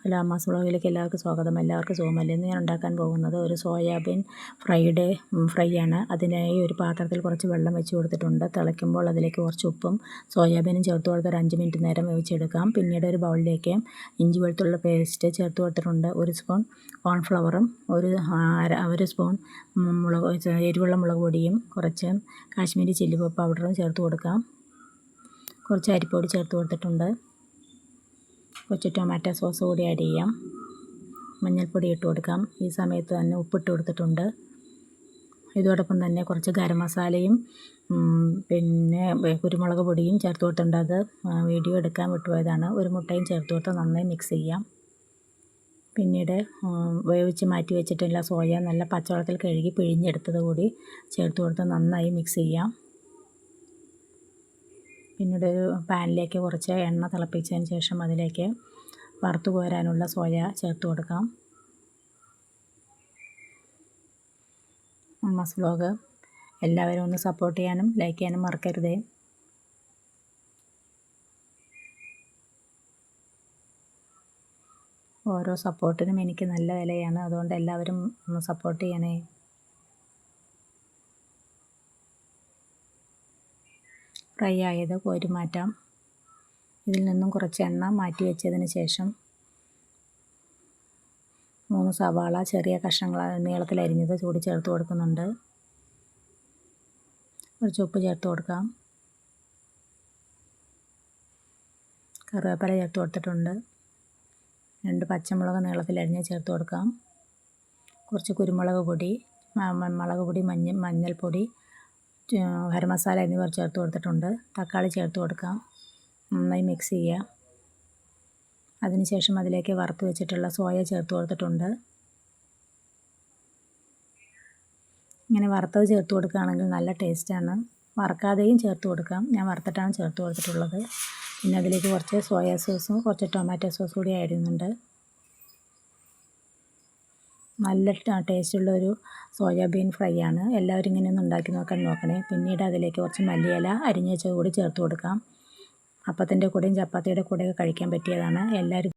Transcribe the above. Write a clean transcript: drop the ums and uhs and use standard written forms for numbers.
Hello Amma's വ്ളോഗിലേക്ക് എല്ലാവർക്കും സ്വാഗതം. എല്ലാവർക്കും സുഖമല്ലേ? ഇന്ന് ഞാൻ ഉണ്ടാക്കാൻ പോകുന്നത് ഒരു സോയാബീൻ ഫ്രൈ ആണ്. അതിനായി ഒരു പാത്രത്തിൽ കുറച്ച് വെള്ളം വെച്ച് കൊടുത്തിട്ടുണ്ട്. തിളയ്ക്കുമ്പോൾ അതിലേക്ക് കുറച്ച് ഉപ്പും സോയാബീനും ചേർത്ത് കൊടുത്ത് ഒരു 5 മിനിറ്റ് നേരം വേവിച്ചെടുക്കാം. പിന്നീട് ഒരു ബൗളിലേക്ക് ഇഞ്ചി വെളുത്തുള്ള പേസ്റ്റ് ചേർത്ത് കൊടുത്തിട്ടുണ്ട്. 1 സ്പൂൺ കോൺഫ്ലവറും ഒരു സ്പൂൺ എരിവുള്ള മുളക് പൊടിയും കുറച്ച് കാശ്മീരി ചില്ലി പൗഡറും ചേർത്ത് കൊടുക്കാം. കുറച്ച് അരിപ്പൊടി ചേർത്ത് കൊടുത്തിട്ടുണ്ട്. കുറച്ച് ടൊമാറ്റോ സോസ് കൂടി ആഡ് ചെയ്യാം. മഞ്ഞൾപ്പൊടി ഇട്ട് കൊടുക്കാം. ഈ സമയത്ത് തന്നെ ഉപ്പിട്ട് കൊടുത്തിട്ടുണ്ട്. ഇതോടൊപ്പം തന്നെ കുറച്ച് ഗരം മസാലയും പിന്നെ കുരുമുളക് പൊടിയും ചേർത്ത് കൊടുത്തിട്ടുണ്ട്. അത് വീഡിയോ എടുക്കാൻ വിട്ടുപോയതാണ്. ഒരു മുട്ടയും ചേർത്ത് കൊടുത്ത് നന്നായി മിക്സ് ചെയ്യാം. പിന്നീട് വേവിച്ച് മാറ്റി വെച്ചിട്ടുള്ള സോയ നല്ല പച്ചവെള്ളത്തിൽ കഴുകി പിഴിഞ്ഞെടുത്തത് കൂടി ചേർത്ത് കൊടുത്ത് നന്നായി മിക്സ് ചെയ്യാം. പിന്നീട് ഒരു പാനിലേക്ക് കുറച്ച് എണ്ണ തിളപ്പിച്ചതിന് ശേഷം അതിലേക്ക് വറുത്ത് കോരാനുള്ള സോയ ചേർത്ത് കൊടുക്കാം. അമ്മാസ് വ്ളോഗ് എല്ലാവരും ഒന്ന് സപ്പോർട്ട് ചെയ്യാനും ലൈക്ക് ചെയ്യാനും മറക്കരുതേ. ഓരോ സപ്പോർട്ടിനും എനിക്ക് നല്ല വിലയാണ്. അതുകൊണ്ട് എല്ലാവരും ഒന്ന് സപ്പോർട്ട് ചെയ്യണേ. ഫ്രൈ ആയത് കോരി മാറ്റാം. ഇതിൽ നിന്നും കുറച്ച് എണ്ണ മാറ്റി വെച്ചതിന് ശേഷം 3 സവാള ചെറിയ കഷ്ണങ്ങൾ നീളത്തിൽ അരിഞ്ഞത് കൂടി ചേർത്ത് കൊടുക്കുന്നുണ്ട്. കുറച്ച് ഉപ്പ് ചേർത്ത് കൊടുക്കാം. കറിവേപ്പില ചേർത്ത് കൊടുത്തിട്ടുണ്ട്. 2 പച്ചമുളക് നീളത്തിൽ അരിഞ്ഞ് ചേർത്ത് കൊടുക്കാം. കുറച്ച് കുരുമുളക് പൊടി, മുളക് പൊടി, മഞ്ഞൾപ്പൊടി, ഗരം മസാല എന്നിവ ചേർത്ത് കൊടുത്തിട്ടുണ്ട്. തക്കാളി ചേർത്ത് കൊടുക്കാം. നന്നായി മിക്സ് ചെയ്യുക. അതിനുശേഷം അതിലേക്ക് വറുത്ത് വെച്ചിട്ടുള്ള സോയ ചേർത്ത് കൊടുത്തിട്ടുണ്ട്. ഇങ്ങനെ വറുത്തത് ചേർത്ത് കൊടുക്കുകയാണെങ്കിൽ നല്ല ടേസ്റ്റാണ്. വറക്കാതെയും ചേർത്ത് കൊടുക്കാം. ഞാൻ വറുത്തിട്ടാണ് ചേർത്ത് കൊടുത്തിട്ടുള്ളത്. പിന്നെ അതിലേക്ക് കുറച്ച് സോയാ സോസും കുറച്ച് ടൊമാറ്റോ സോസ് കൂടി ആഡ് ചെയ്യുന്നുണ്ട്. നല്ല ടേസ്റ്റുള്ളൊരു സോയാബീൻ ഫ്രൈ ആണ്. എല്ലാവരും ഇങ്ങനെ ഒന്ന് ഉണ്ടാക്കി നോക്കണേ. പിന്നീട് അതിലേക്ക് കുറച്ച് മല്ലിയില അരിഞ്ഞ് വെച്ചത് കൂടി ചേർത്ത് കൊടുക്കാം. അപ്പത്തിൻ്റെ കൂടെയും ചപ്പാത്തിയുടെ കൂടെയൊക്കെ കഴിക്കാൻ പറ്റിയതാണ്. എല്ലാവരും